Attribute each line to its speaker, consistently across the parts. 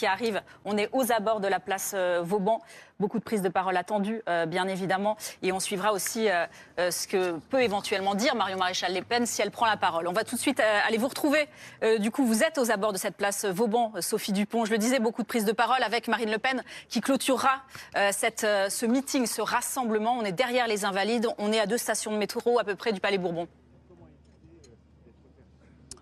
Speaker 1: qui arrive. On est aux abords de la place Vauban. Beaucoup de prises de parole attendues, bien évidemment. Et on suivra aussi ce que peut éventuellement dire Marion Maréchal Le Pen si elle prend la parole. On va tout de suite aller vous retrouver. Du coup, vous êtes aux abords de cette place Vauban, Sophie Dupont. Je le disais, beaucoup de prises de parole avec Marine Le Pen qui clôturera ce meeting, ce rassemblement. On est derrière les Invalides. On est à 2 stations de métro à peu près du Palais Bourbon.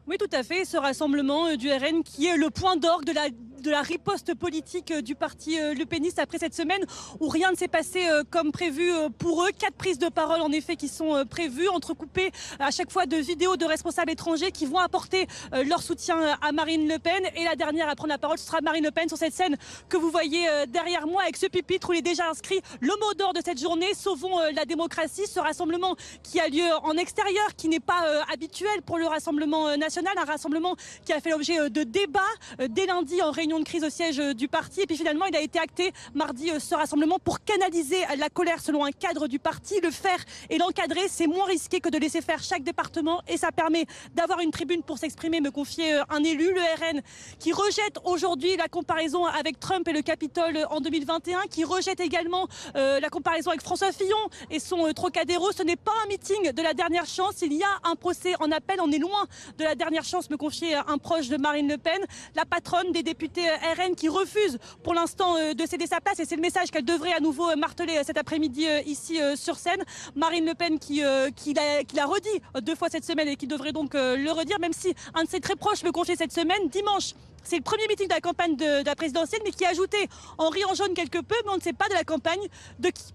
Speaker 2: Oui, tout à fait. Ce rassemblement du RN qui est le point d'orgue de la riposte politique du parti Le Peniste après cette semaine où rien ne s'est passé comme prévu pour eux. 4 prises de parole en effet qui sont prévues, entrecoupées à chaque fois de vidéos de responsables étrangers qui vont apporter leur soutien à Marine Le Pen. Et la dernière à prendre la parole, ce sera Marine Le Pen sur cette scène que vous voyez derrière moi avec ce pupitre où il est déjà inscrit le mot d'ordre de cette journée: sauvons la démocratie. Ce rassemblement qui a lieu en extérieur, qui n'est pas habituel pour le Rassemblement national, un rassemblement qui a fait l'objet de débats dès lundi en réunion de crise au siège du parti. Et puis finalement, il a été acté mardi ce rassemblement pour canaliser la colère selon un cadre du parti. Le faire et l'encadrer, c'est moins risqué que de laisser faire chaque département. Et ça permet d'avoir une tribune pour s'exprimer, me confier un élu. Le RN qui rejette aujourd'hui la comparaison avec Trump et le Capitole en 2021, qui rejette également la comparaison avec François Fillon et son Trocadéro. Ce n'est pas un meeting de la dernière chance. Il y a un procès en appel. On est loin de la dernière chance, me confier un proche de Marine Le Pen, la patronne des députés RN qui refuse pour l'instant de céder sa place, et c'est le message qu'elle devrait à nouveau marteler cet après-midi ici sur scène. Marine Le Pen qui l'a redit 2 fois cette semaine et qui devrait donc le redire, même si un de ses très proches me confiait cette semaine, dimanche. C'est le premier meeting de la campagne de la présidentielle, mais qui a ajouté, en riant jaune quelque peu, mais on ne sait pas de la campagne de qui.